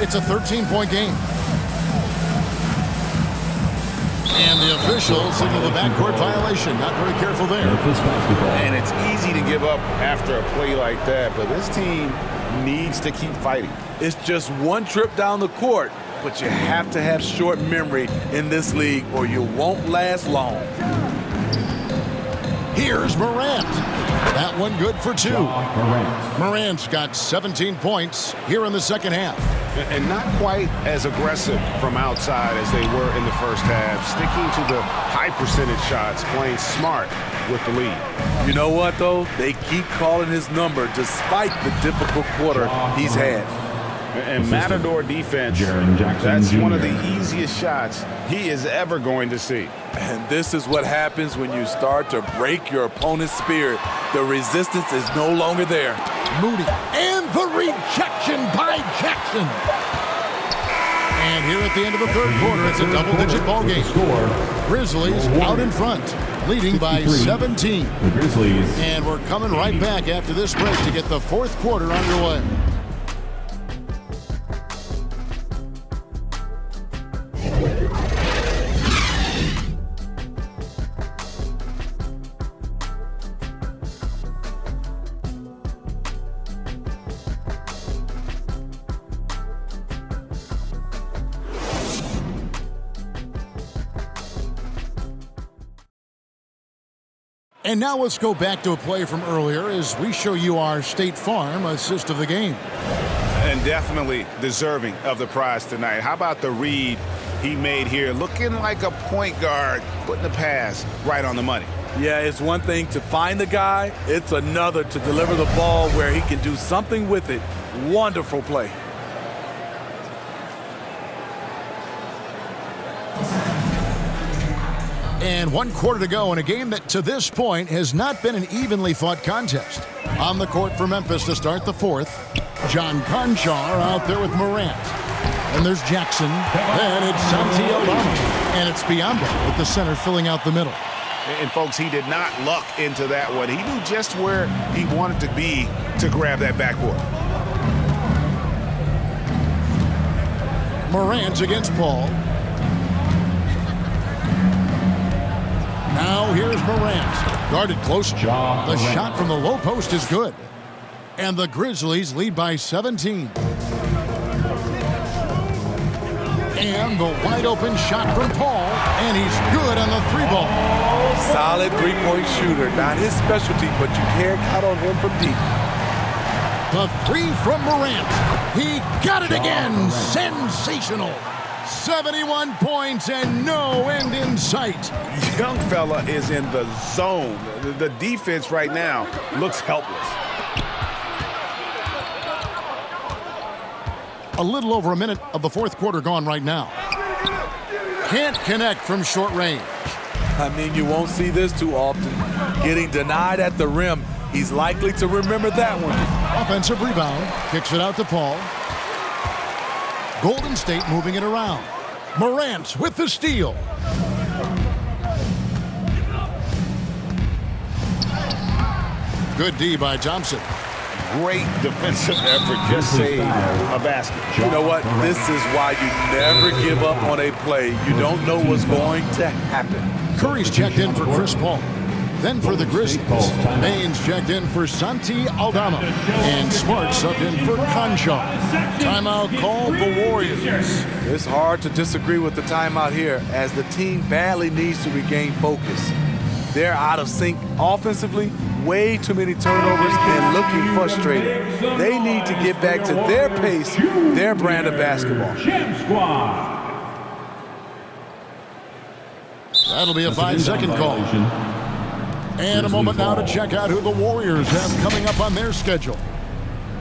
It's a 13-point game. And the official signaled a backcourt violation. Not very careful there. And it's easy to give up after a play like that, but this team needs to keep fighting. It's just one trip down the court, but you have to have short memory in this league or you won't last long. Here's Morant. That one good for 2. Morant's got 17 points here in the second half. And not quite as aggressive from outside as they were in the first half. Sticking to the high percentage shots, playing smart with the lead. You know what, though? They keep calling his number despite the difficult quarter he's had. And Matador defense, that's one of the easiest shots he is ever going to see. And this is what happens when you start to break your opponent's spirit. The resistance is no longer there. Moody, and the rejection by Jackson. And here at the end of the third quarter, it's a double-digit ball game. Grizzlies out in front, leading by 17. The Grizzlies. And we're coming right back after this break to get the fourth quarter underway. And now let's go back to a play from earlier as we show you our State Farm assist of the game. And definitely deserving of the prize tonight. How about the read he made here? Looking like a point guard, putting the pass right on the money. Yeah, it's one thing to find the guy. It's another to deliver the ball where he can do something with it. Wonderful play. And 1 quarter to go in a game that to this point has not been an evenly fought contest. On the court for Memphis to start the fourth, John Conchar out there with Morant. And there's Jackson, and it's Santi Aldama. And it's Biyombo with the center filling out the middle. And folks, he did not luck into that one. He knew just where he wanted to be to grab that backboard. Morant against Paul. Now here's Morant. Guarded close. The shot from the low post is good. And the Grizzlies lead by 17. And the wide open shot from Paul. And he's good on the 3-ball. Solid three-point shooter. Not his specialty, but you can't count on him from deep. The 3 from Morant. He got it again. Sensational. 71 points and no end in sight. Young fella is in the zone. The defense right now looks helpless. A little over a minute of the fourth quarter gone right now. Can't connect from short range. I mean, you won't see this too often. Getting denied at the rim. He's likely to remember that one. Offensive rebound. Kicks it out to Paul. Golden State moving it around. Morant with the steal. Good D by Thompson. Great defensive effort. Just save a basket. You know what? This is why you never give up on a play. You don't know what's going to happen. Curry's checked in for Chris Paul. Then for the Grizzlies, Baines checked in for Santi Aldama. And Smart subbed in for Conchar. Timeout called the Warriors. It's hard to disagree with the timeout here as the team badly needs to regain focus. They're out of sync offensively, way too many turnovers and looking frustrated. They need to get back to their pace, their brand of basketball. That'll be a 5-second call. And a moment now to check out who the Warriors have coming up on their schedule.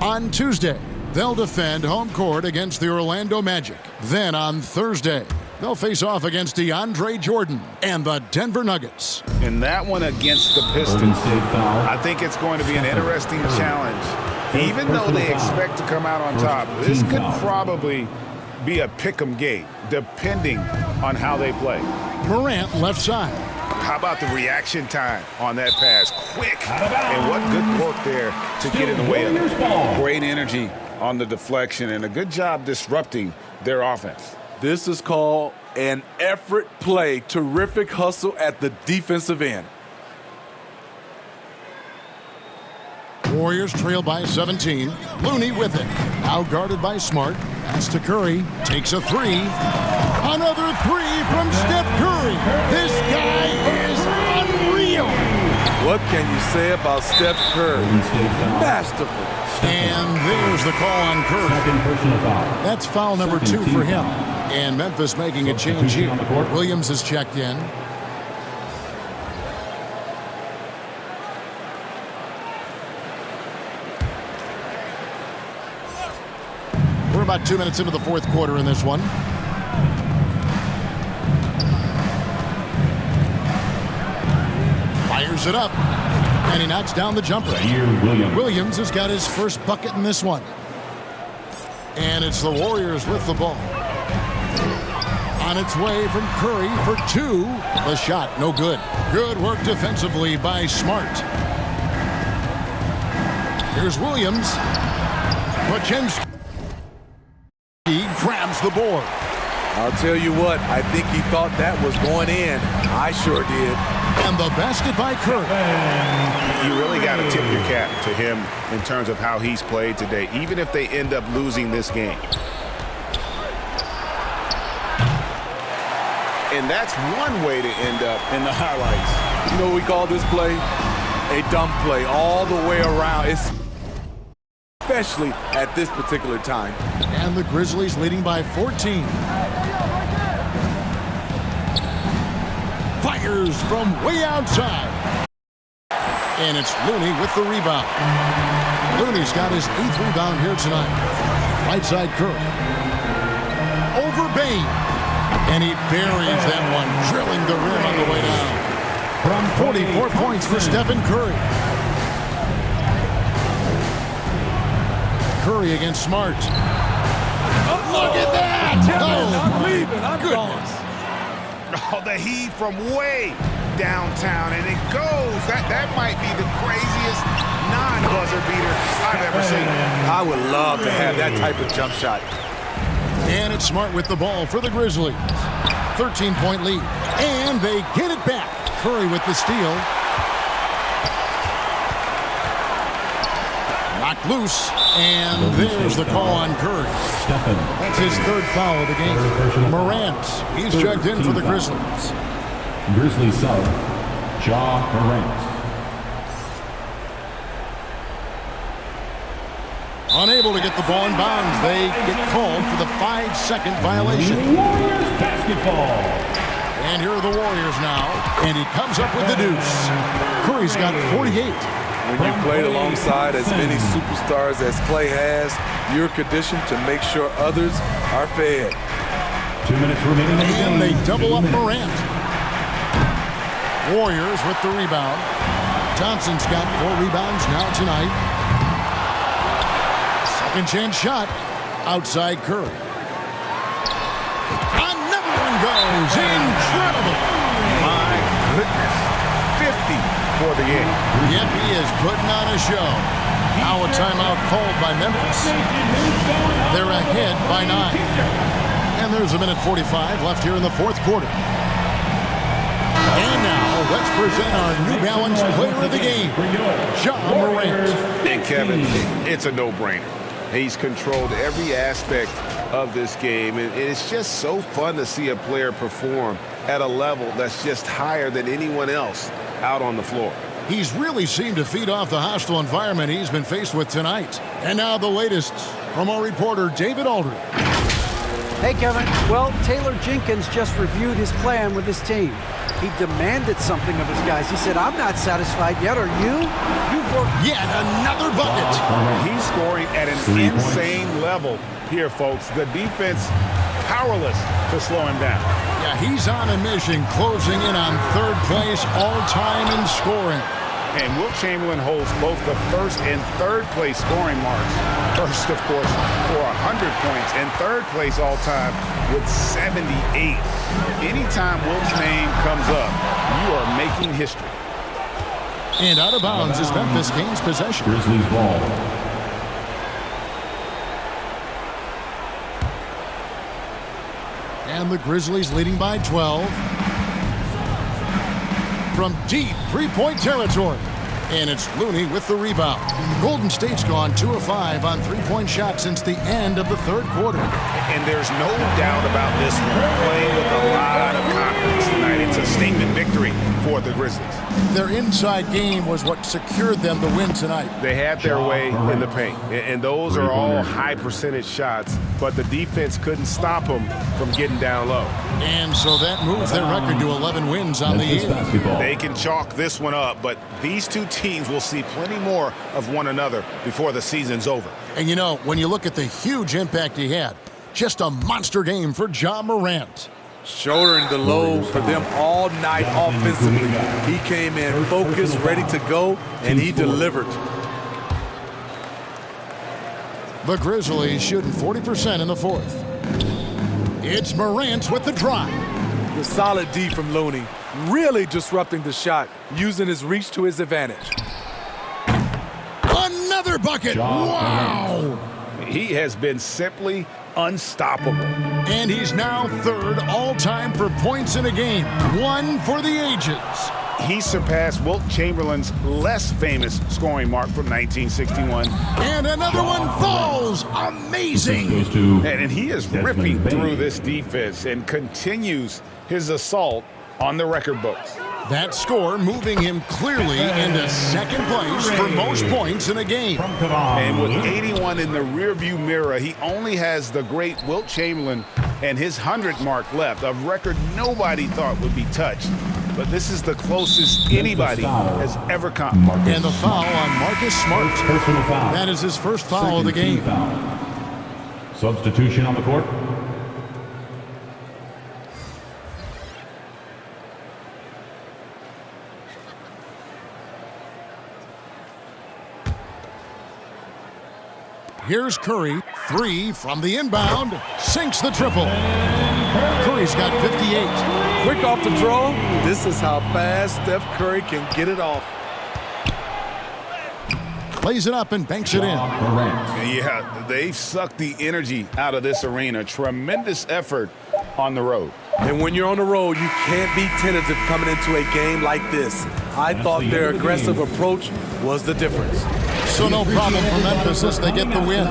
On Tuesday, they'll defend home court against the Orlando Magic. Then on Thursday, they'll face off against DeAndre Jordan and the Denver Nuggets. And that one against the Pistons, I think it's going to be an interesting challenge. Even though they expect to come out on top, this could probably be a pick-em game, depending on how they play. Morant left side. How about the reaction time on that pass? Quick, and what good work there to get in the way of it. Great energy on the deflection, and a good job disrupting their offense. This is called an effort play. Terrific hustle at the defensive end. Warriors trail by 17. Looney with it. Now guarded by Smart. Pass to Curry. Takes a three. Another three from Steph Curry. This guy is unreal. What can you say about Steph Curry? Masterful. And there's the call on Curry. That's foul number 2 for him. And Memphis making a change here. Williams has checked in. We're about 2 minutes into the fourth quarter in this one. Fires it up. And he knocks down the jumper. Williams has got his first bucket in this one. And it's the Warriors with the ball. On its way from Curry for 2. The shot, no good. Good work defensively by Smart. Here's Williams. Podziemski. He grabs the board. I'll tell you what, I think he thought that was going in. I sure did. And the basket by Curry. You really got to tip your cap to him in terms of how he's played today, even if they end up losing this game. And that's one way to end up in the highlights. You know what we call this play? A dumb play all the way around. Especially at this particular time. And the Grizzlies leading by 14. Fires from way outside. And it's Looney with the rebound. Looney's got his 8th rebound here tonight. Right side Curry. Over Bain. And he buries that one, drilling the rim on the way down. From 44 points for Stephen Curry. Curry against Smart. Look at that! I'm leaving. I'm goodness. Oh, the heave from way downtown, and it goes. That might be the craziest non-buzzer beater I've ever seen. I would love to have that type of jump shot. And it's Smart with the ball for the Grizzlies. 13-point lead. And they get it back. Curry with the steal. Knocked loose. And there's the call on Curry. That's his 3rd foul of the game. Morant, he's checked in for the Grizzlies. Grizzlies sub, Ja Morant. Unable to get the ball in bounds. They get called for the 5-second violation. Warriors basketball. And here are the Warriors now. And he comes up with the deuce. Curry's got 48. When you played alongside as many superstars as Clay has, you're conditioned to make sure others are fed. 2 minutes remaining in the game. And they double up Morant. Warriors with the rebound. Johnson's got 4 rebounds now tonight. Second chance shot. Outside Curry. Another one goes. Incredible. My goodness. 50 for the game. Yep, he is putting on a show. Now a timeout called by Memphis. They're ahead by 9. And there's 1:45 left here in the fourth quarter. And now let's present our New Balance player of the game, Ja Morant. And Kevin, it's a no-brainer. He's controlled every aspect of this game. And it's just so fun to see a player perform at a level that's just higher than anyone else out on the floor. He's really seemed to feed off the hostile environment he's been faced with tonight. And now the latest from our reporter, David Aldridge. Hey, Kevin. Well, Taylor Jenkins just reviewed his plan with his team. He demanded something of his guys. He said, I'm not satisfied yet. Are you? You've worked yet another bucket. He's scoring at an insane level here, folks. The defense powerless to slow him down. Yeah, he's on a mission, closing in on 3rd place all-time in scoring. And Wilt Chamberlain holds both the 1st and 3rd place scoring marks. First, of course, for 100 points, and 3rd place all-time with 78. Anytime Wilt's name comes up, you are making history. And out of bounds as Memphis gains possession. Grizzlies ball. And the Grizzlies leading by 12. From deep three-point territory. And it's Looney with the rebound. Golden State's gone 2 of 5 on three-point shots since the end of the third quarter. And there's no doubt about this one. Playing with a lot of confidence tonight. It's a statement victory for the Grizzlies. Their inside game was what secured them the win tonight. They had their way in the paint, and those are all high-percentage shots, but the defense couldn't stop them from getting down low. And so that moves their record to 11 wins on the year. They can chalk this one up, but these two teams will see plenty more of one another before the season's over. And you know, when you look at the huge impact he had, just a monster game for Ja Morant. Shouldering the load for them all night offensively. He came in focused, ready to go, and he delivered. The Grizzlies shooting 40% in the fourth. It's Morant with the drive. The solid D from Looney, really disrupting the shot, using his reach to his advantage. Another bucket. Wow. He has been simply unstoppable. And he's now third all-time for points in a game. One for the ages. He surpassed Wilt Chamberlain's less famous scoring mark from 1961. And another one falls. Amazing. And he is ripping through this defense and continues his assault on the record books. That score moving him clearly into second place for most points in a game. And with 81 in the rearview mirror, he only has the great Wilt Chamberlain and his 100 mark left, a record nobody thought would be touched. But this is the closest anybody has ever come. And the foul on Marcus Smart. That is his first foul of the game. Substitution on the court. Here's Curry, 3 from the inbound, sinks the triple. Curry's got 58. Quick off the draw. This is how fast Steph Curry can get it off. Plays it up and banks it in. Yeah, they've sucked the energy out of this arena. Tremendous effort on the road. And when you're on the road, you can't be tentative coming into a game like this. I thought their aggressive approach was the difference. So no problem for Memphis as they get the win.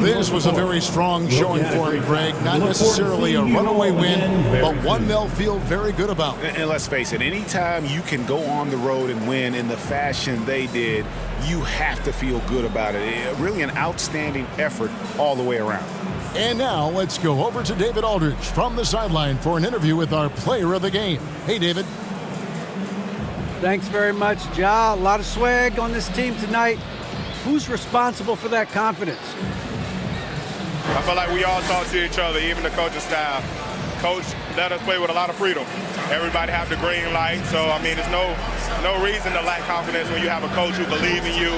This was a very strong showing for him, Greg. Not necessarily a runaway win, but one they'll feel very good about. And let's face it, anytime you can go on the road and win in the fashion they did, you have to feel good about it. Really an outstanding effort all the way around. And now let's go over to David Aldridge from the sideline for an interview with our player of the game. Hey, David. Thanks very much, Ja. A lot of swag on this team tonight. Who's responsible for that confidence? I feel like we all talk to each other, even the coaching staff. Coach let us play with a lot of freedom. Everybody have the green light, so I mean, there's no reason to lack confidence when you have a coach who believes in you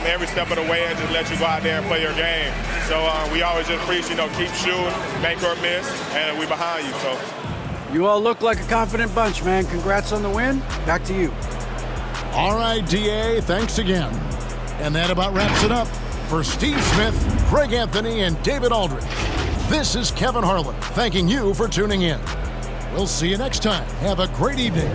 every step of the way and just let you go out there and play your game. So we always just preach, keep shooting, make or miss, and we behind you. So you all look like a confident bunch, man. Congrats on the win. Back to you. All right, DA, thanks again. And that about wraps it up. For Steve Smith, Greg Anthony, and David Aldridge, this is Kevin Harlan thanking you for tuning in. We'll see you next time. Have a great evening.